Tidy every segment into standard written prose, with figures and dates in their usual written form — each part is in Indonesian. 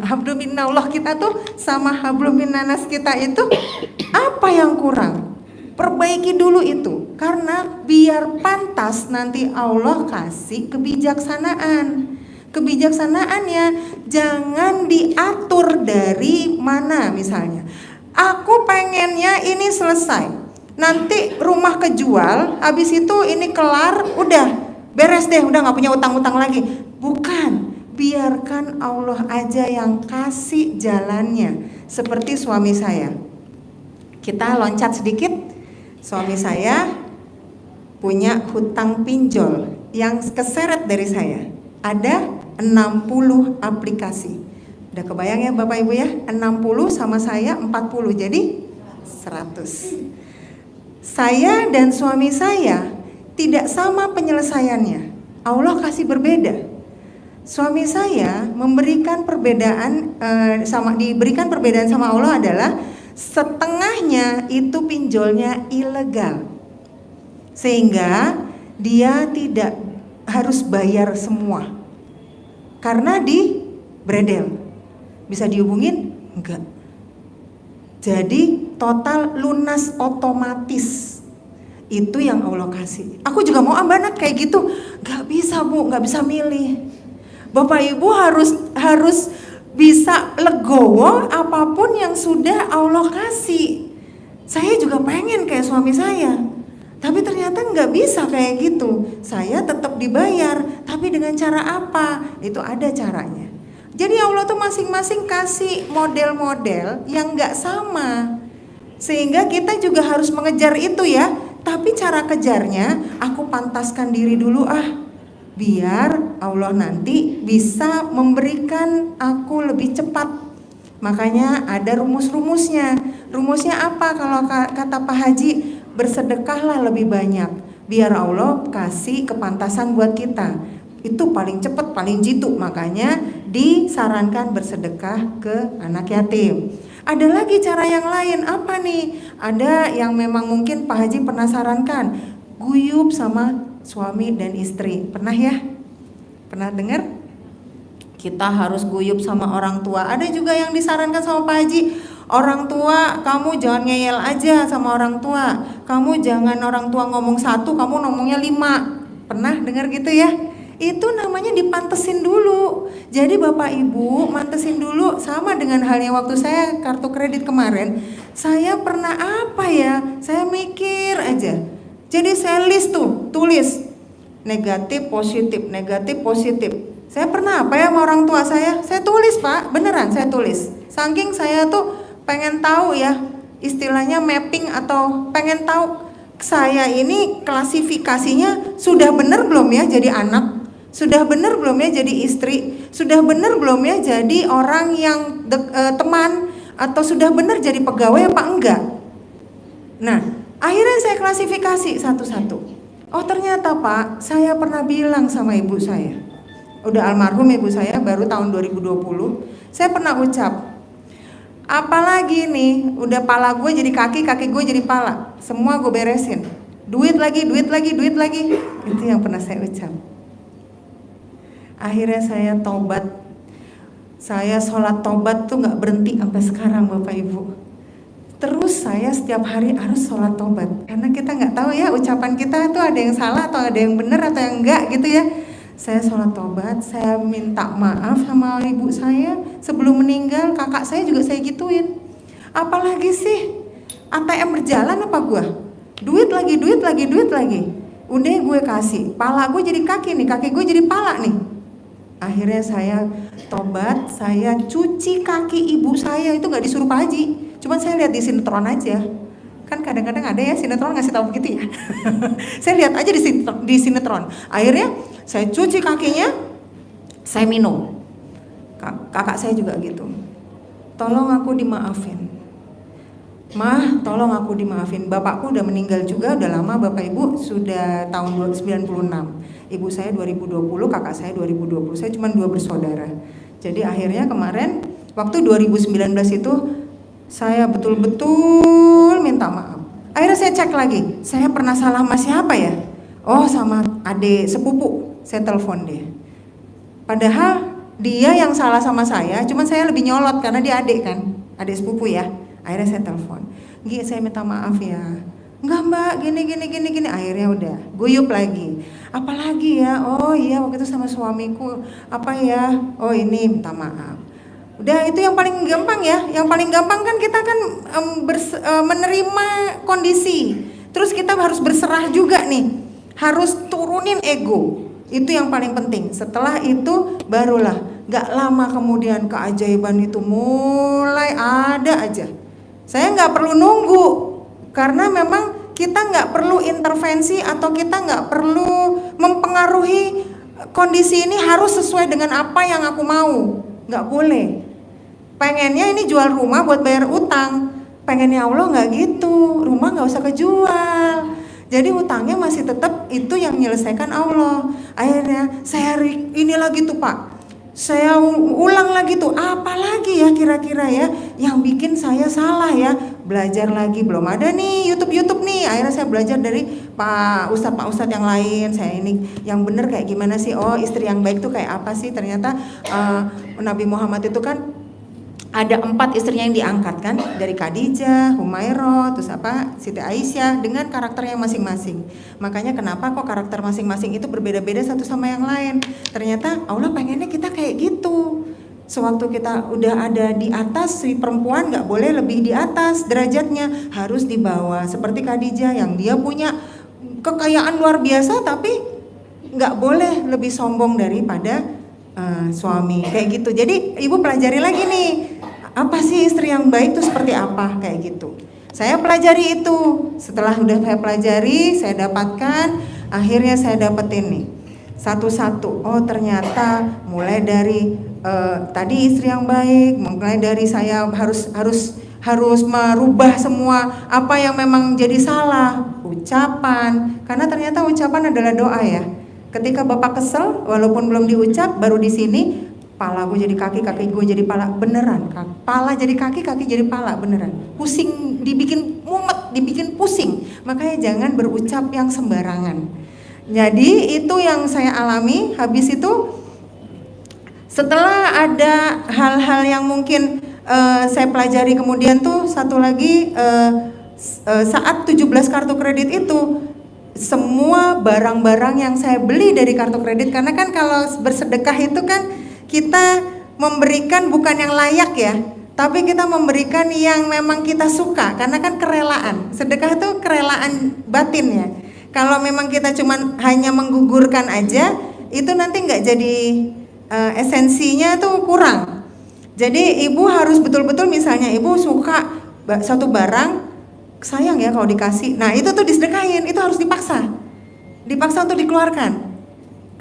Hablum minallah kita tuh sama hablum minanas kita itu apa yang kurang? Perbaiki dulu itu, karena biar pantas nanti Allah kasih kebijaksanaan. Kebijaksanaannya jangan diatur dari mana, misalnya aku pengennya ini selesai, nanti rumah kejual, habis itu ini kelar, udah beres deh, udah gak punya utang-utang lagi. Bukan, biarkan Allah aja yang kasih jalannya. Seperti suami saya, kita loncat sedikit. Suami saya punya hutang pinjol yang keseret dari saya, ada 60 aplikasi. Udah kebayang ya Bapak Ibu ya, 60 sama saya 40, jadi 100. Saya dan suami saya tidak sama penyelesaiannya, Allah kasih berbeda. Suami saya memberikan perbedaan diberikan perbedaan sama Allah adalah setengahnya itu pinjolnya ilegal, sehingga dia tidak harus bayar semua karena di bredel. Bisa dihubungin? Enggak. Jadi total lunas otomatis. Itu yang Allah kasih. Aku juga mau amanat kayak gitu. Gak bisa Bu, gak bisa milih. Bapak Ibu harus bisa legowo apapun yang sudah Allah kasih. Saya juga pengen kayak suami saya, tapi ternyata nggak bisa kayak gitu. Saya tetap dibayar, tapi dengan cara apa? Itu ada caranya. Jadi Allah tuh masing-masing kasih model-model yang nggak sama, sehingga kita juga harus mengejar itu ya. Tapi cara kejarnya, aku pantaskan diri dulu biar Allah nanti bisa memberikan aku lebih cepat. Makanya ada rumus-rumusnya. Rumusnya apa kalau kata Pak Haji? Bersedekahlah lebih banyak, biar Allah kasih kepantasan buat kita. Itu paling cepat, paling jitu. Makanya disarankan bersedekah ke anak yatim. Ada lagi cara yang lain, apa nih? Ada yang memang mungkin Pak Haji pernah sarankan, guyub sama suami dan istri. Pernah ya? Pernah dengar? Kita harus guyub sama orang tua. Ada juga yang disarankan sama Pak Haji, orang tua kamu jangan ngeyel aja sama orang tua. Kamu jangan orang tua ngomong 1, kamu ngomongnya 5. Pernah dengar gitu ya? Itu namanya dipantesin dulu. Jadi Bapak Ibu mantesin dulu, sama dengan halnya waktu saya kartu kredit kemarin. Saya pernah saya mikir aja. Jadi saya list tulis negatif positif, negatif positif. Saya pernah sama orang tua saya tulis Pak, beneran saya tulis. Saking saya tuh pengen tahu ya, istilahnya mapping atau pengen tahu saya ini klasifikasinya sudah bener belum ya jadi anak? Sudah benar belum ya jadi istri? Sudah benar belum ya jadi orang yang teman? Atau sudah benar jadi pegawai apa enggak? Nah, akhirnya saya klasifikasi satu-satu. Oh ternyata Pak, saya pernah bilang sama ibu saya, udah almarhum ibu saya, baru tahun 2020, saya pernah ucap, apalagi nih, udah pala gue jadi kaki, kaki gue jadi pala, semua gue beresin, duit lagi. Itu yang pernah saya ucap. Akhirnya saya tobat. Saya sholat tobat tuh gak berhenti sampai sekarang Bapak Ibu. Terus saya setiap hari harus sholat tobat, karena kita gak tahu ya ucapan kita itu ada yang salah atau ada yang benar atau yang enggak gitu ya. Saya sholat tobat, saya minta maaf sama ibu saya sebelum meninggal. Kakak saya juga saya gituin. Apalagi sih, ATM berjalan apa gua? Duit lagi. Udah gue kasih, pala gue jadi kaki nih, kaki gue jadi pala nih. Akhirnya saya tobat, saya cuci kaki ibu saya, itu gak disuruh Pak Haji, cuman saya lihat di sinetron aja. Kan kadang-kadang ada ya sinetron ngasih tahu begitu ya. Saya lihat aja di sinetron. Akhirnya saya cuci kakinya, saya minum. Kakak saya juga gitu. Tolong aku dimaafin. Mah, tolong aku dimaafin. Bapakku udah meninggal juga, udah lama Bapak Ibu, sudah tahun 96. Ibu saya 2020, kakak saya 2020. Saya cuma 2 bersaudara. Jadi akhirnya kemarin waktu 2019 itu saya betul-betul minta maaf. Akhirnya saya cek lagi, saya pernah salah sama siapa ya? Oh sama adik sepupu, saya telepon dia. Padahal Dia yang salah sama saya, cuman saya lebih nyolot karena dia adik kan, adik sepupu ya. Akhirnya saya telepon, Gi saya minta maaf ya. Enggak mbak, gini. Akhirnya udah, guyup lagi. Apalagi ya, oh iya waktu itu sama suamiku, apa ya, oh ini minta maaf. Udah itu yang paling gampang ya, yang paling gampang kan kita kan menerima kondisi. Terus kita harus berserah juga nih, harus turunin ego. Itu yang paling penting. Setelah itu barulah gak lama kemudian keajaiban itu mulai ada aja. Saya gak perlu nunggu, karena memang kita gak perlu intervensi atau kita gak perlu mempengaruhi kondisi ini harus sesuai dengan apa yang aku mau. Gak boleh. Pengennya ini jual rumah buat bayar utang, pengennya Allah gak gitu, rumah gak usah kejual. Jadi utangnya masih tetap itu yang menyelesaikan Allah. Akhirnya saya ini lagi tuh Pak, saya ulang lagi tuh, apa lagi ya kira-kira ya yang bikin saya salah ya. Belajar lagi, belum ada nih YouTube nih. Akhirnya saya belajar dari Pak Ustadz yang lain. Saya ini yang bener kayak gimana sih, oh istri yang baik tuh kayak apa sih. Ternyata Nabi Muhammad itu kan ada 4 istrinya yang diangkat kan, dari Khadijah, Humairah, terus Siti Aisyah dengan karakternya masing-masing. Makanya kenapa kok karakter masing-masing itu berbeda-beda satu sama yang lain. Ternyata Allah pengennya kita kayak gitu. Sewaktu kita udah ada di atas, si perempuan gak boleh lebih di atas derajatnya, harus di bawah. Seperti Khadijah yang dia punya kekayaan luar biasa tapi gak boleh lebih sombong daripada suami kayak gitu. Jadi ibu pelajari lagi nih, apa sih istri yang baik itu seperti apa kayak gitu. Saya pelajari itu. Setelah udah saya pelajari, saya dapatkan, akhirnya saya dapetin nih satu-satu. Oh ternyata mulai dari tadi istri yang baik, mulai dari saya harus merubah semua apa yang memang jadi salah, ucapan, karena ternyata ucapan adalah doa ya. Ketika Bapak kesel, walaupun belum diucap, baru di sini, pala gue jadi kaki, kaki gue jadi pala, beneran. Pala jadi kaki, kaki jadi pala, beneran. Pusing, dibikin mumet, dibikin pusing. Makanya jangan berucap yang sembarangan. Jadi itu yang saya alami. Habis itu, setelah ada hal-hal yang mungkin saya pelajari, kemudian tuh satu lagi, saat 17 kartu kredit itu, semua barang-barang yang saya beli dari kartu kredit, karena kan kalau bersedekah itu kan kita memberikan bukan yang layak ya, tapi kita memberikan yang memang kita suka, karena kan kerelaan. Sedekah itu kerelaan batin ya. Kalau memang kita cuman hanya menggugurkan aja, itu nanti nggak jadi esensinya tuh kurang. Jadi ibu harus betul-betul, misalnya ibu suka satu barang, sayang ya kalau dikasih, nah itu tuh disedekahin, itu harus dipaksa untuk dikeluarkan,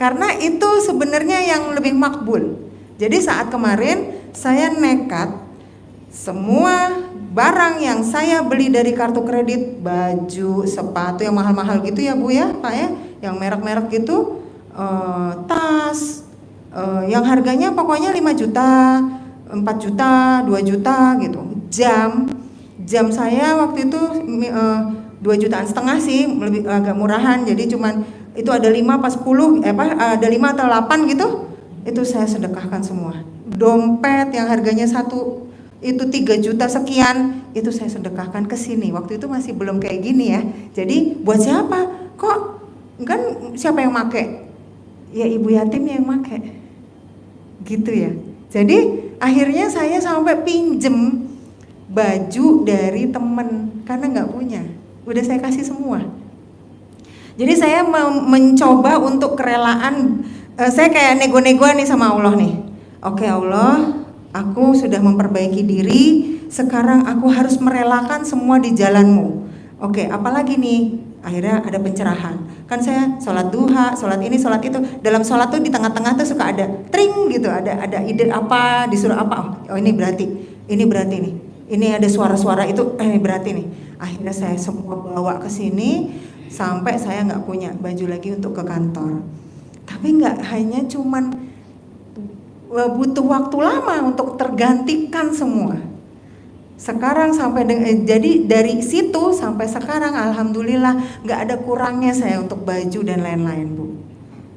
karena itu sebenarnya yang lebih makbul. Jadi saat kemarin saya nekat, semua barang yang saya beli dari kartu kredit, baju, sepatu yang mahal-mahal gitu ya Bu ya Pak ya, yang merek-merek gitu, tas, yang harganya pokoknya 5 juta, 4 juta, 2 juta gitu, jam saya waktu itu 2,5 jutaan sih, lebih agak murahan. Jadi cuman itu ada 5 pas 10, ada 5 atau 8 gitu, itu saya sedekahkan semua. Dompet yang harganya 1 itu 3 juta sekian, itu saya sedekahkan ke sini. Waktu itu masih belum kayak gini ya. Jadi buat siapa? Kok kan siapa yang make? Ya ibu yatim yang make. Gitu ya. Jadi akhirnya saya sampai pinjem baju dari temen karena nggak punya, udah saya kasih semua. Jadi saya mencoba untuk kerelaan, saya kayak nego-negoan nih sama Allah nih. Oke Allah, aku sudah memperbaiki diri, sekarang aku harus merelakan semua di jalanmu. Oke, apalagi nih? Akhirnya ada pencerahan. Kan saya sholat duha, sholat ini, sholat itu. Dalam sholat tuh di tengah-tengah tuh suka ada tring gitu, ada ide apa, disuruh apa. Oh ini berarti nih. Ini ada suara-suara itu, berarti nih. Akhirnya saya semua bawa ke sini sampai saya nggak punya baju lagi untuk ke kantor. Tapi nggak hanya cuman butuh waktu lama untuk tergantikan semua. Sekarang jadi dari situ sampai sekarang alhamdulillah nggak ada kurangnya saya untuk baju dan lain-lain Bu.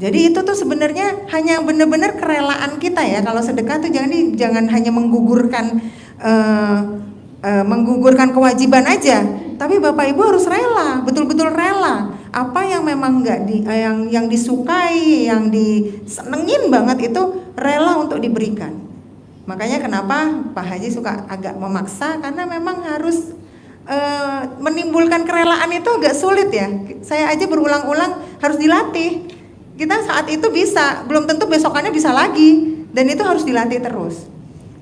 Jadi itu tuh sebenarnya hanya benar-benar kerelaan kita ya. Kalau sedekah tuh jangan hanya menggugurkan kewajiban aja, tapi Bapak Ibu harus rela, betul-betul rela. Apa yang memang yang disukai, yang disenengin banget itu rela untuk diberikan. Makanya kenapa Pak Haji suka agak memaksa, karena memang harus menimbulkan kerelaan itu agak sulit ya. Saya aja berulang-ulang harus dilatih. Kita saat itu bisa, belum tentu besokannya bisa lagi, dan itu harus dilatih terus.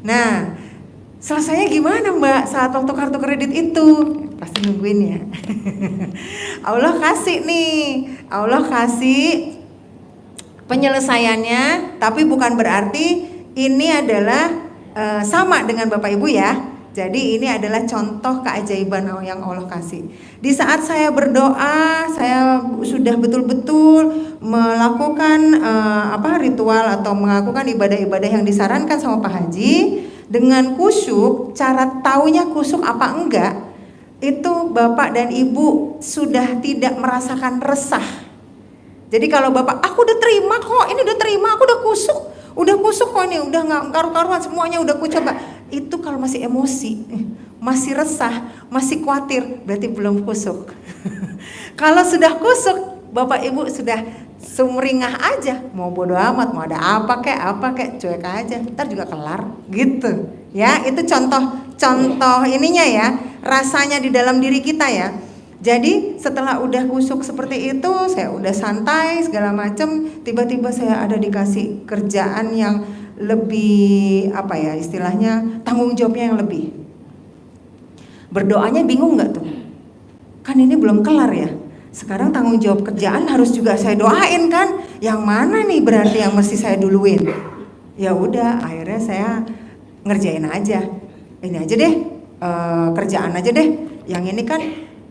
Nah, selesainya gimana Mbak saat waktu kartu kredit itu? Pasti nungguin ya. Allah kasih nih, Allah kasih penyelesaiannya, tapi bukan berarti ini adalah sama dengan Bapak Ibu ya. Jadi ini adalah contoh keajaiban yang Allah kasih. Di saat saya berdoa, saya sudah betul-betul melakukan ritual atau melakukan ibadah-ibadah yang disarankan sama Pak Haji dengan khusyuk. Cara taunya khusyuk apa enggak, itu Bapak dan Ibu sudah tidak merasakan resah. Jadi kalau Bapak, aku udah terima kok, ini udah terima, aku udah kusuk kok ini, udah nggak karu-karuan semuanya udah ku coba. Itu kalau masih emosi, masih resah, masih khawatir, berarti belum kusuk. Kalau sudah kusuk, Bapak Ibu sudah sumringah aja, mau bodo amat, mau ada apa kek, cuek aja, ntar juga kelar, gitu. Ya, itu contoh ininya ya, rasanya di dalam diri kita ya. Jadi setelah udah kusuk seperti itu, saya udah santai segala macam, tiba-tiba saya ada dikasih kerjaan yang lebih istilahnya tanggung jawabnya yang lebih. Berdoanya bingung nggak tuh? Kan ini belum kelar ya. Sekarang tanggung jawab kerjaan harus juga saya doain kan? Yang mana nih berarti yang mesti saya duluin? Ya udah, akhirnya saya ngerjain aja. Ini aja deh, kerjaan aja deh. Yang ini kan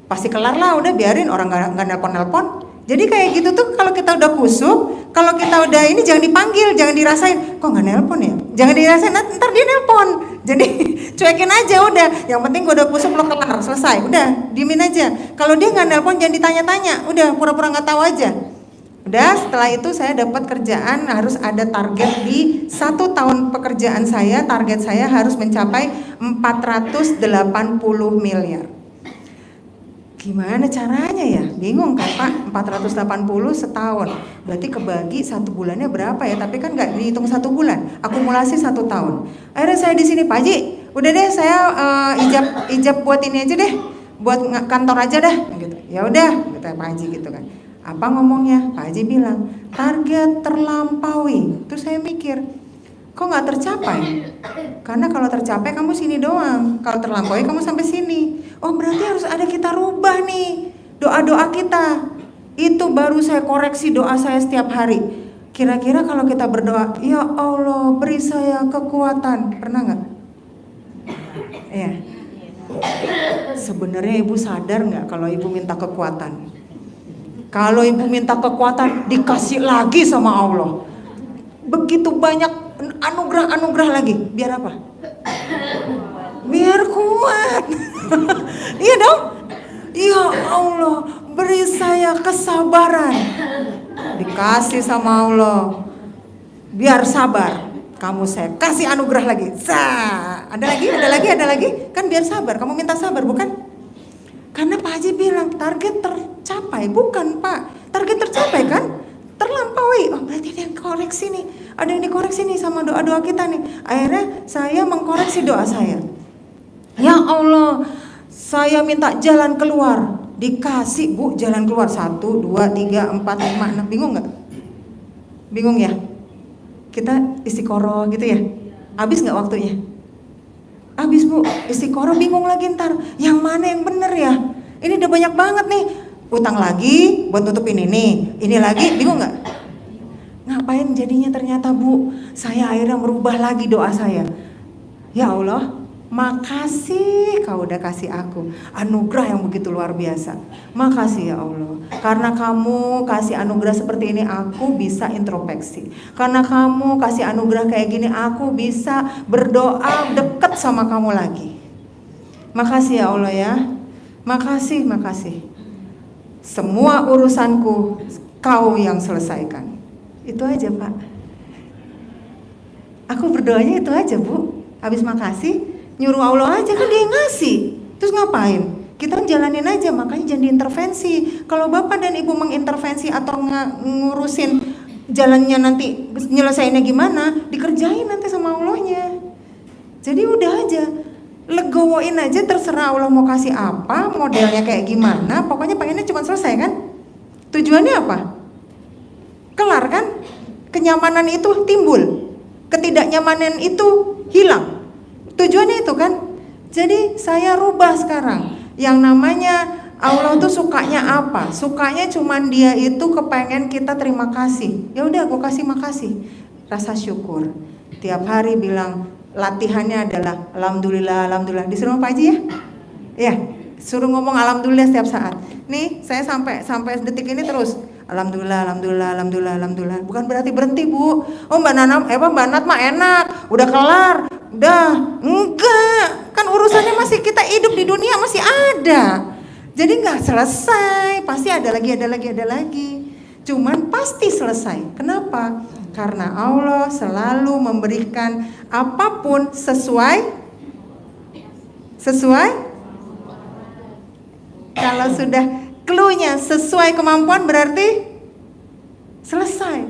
pasti kelar lah, udah biarin orang nggak nelpon. Jadi kayak gitu tuh kalau kita udah kusuk, kalau kita udah ini jangan dipanggil, jangan dirasain, kok nggak nelpon ya? Jangan dirasain, ntar dia nelpon. Jadi cuekin aja udah. Yang penting gue udah kusuk, lo kelar, selesai, udah diemin aja. Kalau dia nggak nelpon jangan ditanya-tanya, udah pura-pura nggak tahu aja. Udah, setelah itu saya dapat kerjaan, harus ada target di 1 tahun pekerjaan saya, target saya harus mencapai 480 miliar. Gimana caranya ya? Bingung kan Pak, 480 setahun. Berarti kebagi 1 bulannya berapa ya? Tapi kan nggak dihitung 1 bulan, akumulasi 1 tahun. Akhirnya saya di sini, Pak Haji, udah deh saya ijab buat ini aja deh, buat kantor aja dah. Gitu. Ya udah, kata Pak Haji gitu kan. Apa ngomongnya? Pak Haji bilang target terlampaui. Terus saya mikir, kok nggak tercapai? Karena kalau tercapai kamu sini doang, kalau terlampaui kamu sampai sini. Oh berarti harus ada kita rubah nih doa-doa kita. Itu baru saya koreksi doa saya setiap hari. Kira-kira kalau kita berdoa, ya Allah beri saya kekuatan, pernah nggak? Iya. Sebenarnya Ibu sadar nggak kalau Ibu minta kekuatan? Kalau Ibu minta kekuatan dikasih lagi sama Allah. Begitu banyak anugerah lagi. Biar apa? Biar kuat. Iya dong. Ya Allah, beri saya kesabaran. Dikasih sama Allah. Biar sabar. Kamu saya kasih anugerah lagi. Ada lagi. Kan biar sabar. Kamu minta sabar bukan? Karena Pak Haji bilang target tercapai. Bukan Pak. Target tercapai kan? Terlampaui. Oh berarti ada yang koreksi nih. Ada yang dikoreksi nih sama doa-doa kita nih. Akhirnya saya mengkoreksi doa saya. Ya Allah, saya minta jalan keluar. Dikasih Bu jalan keluar 1, 2, 3, 4, 5, 6. Bingung gak? Bingung ya? Kita istiqoroh gitu ya? Habis gak waktunya? Habis Bu, istiqoroh bingung lagi ntar. Yang mana yang bener ya? Ini udah banyak banget nih. Utang lagi buat nutupin ini lagi, bingung gak? Ngapain jadinya ternyata Bu? Saya akhirnya merubah lagi doa saya. Ya Allah, makasih kau udah kasih aku anugerah yang begitu luar biasa. Makasih ya Allah. Karena kamu kasih anugerah seperti ini, aku bisa introspeksi. Karena kamu kasih anugerah kayak gini, aku bisa berdoa deket sama kamu lagi. Makasih ya Allah ya. Makasih. Semua urusanku kau yang selesaikan. Itu aja Pak. Aku berdoanya itu aja Bu. Habis makasih, nyuruh Allah aja, kan dia yang ngasih. Terus ngapain? Kita jalanin aja, makanya jangan diintervensi. Kalau Bapak dan Ibu mengintervensi atau ngurusin jalannya nanti nyelesainnya gimana, dikerjain nanti sama Allahnya. Jadi udah aja, legowoin aja, terserah Allah mau kasih apa, modelnya kayak gimana, pokoknya pengennya cuma selesai kan? Tujuannya apa? Kelar kan? Kenyamanan itu timbul, ketidaknyamanan itu hilang. Tujuannya itu kan? Jadi saya rubah sekarang. Yang namanya Allah tuh sukanya apa? Sukanya cuman dia itu kepengen kita terima kasih. Ya udah, gue kasih makasih, rasa syukur. Tiap hari bilang, latihannya adalah alhamdulillah, alhamdulillah. Disuruh Pak Haji ya? Ya, suruh ngomong alhamdulillah setiap saat. Nih, saya sampai detik ini terus alhamdulillah, alhamdulillah, alhamdulillah, alhamdulillah. Bukan berarti berhenti Bu. Oh Mbak Nat mah enak, udah kelar. Udah, enggak. Kan urusannya masih, kita hidup di dunia masih ada. Jadi enggak selesai, pasti ada lagi. Cuman pasti selesai. Kenapa? Karena Allah selalu memberikan apapun sesuai. Kalau sudah clue-nya sesuai kemampuan berarti selesai.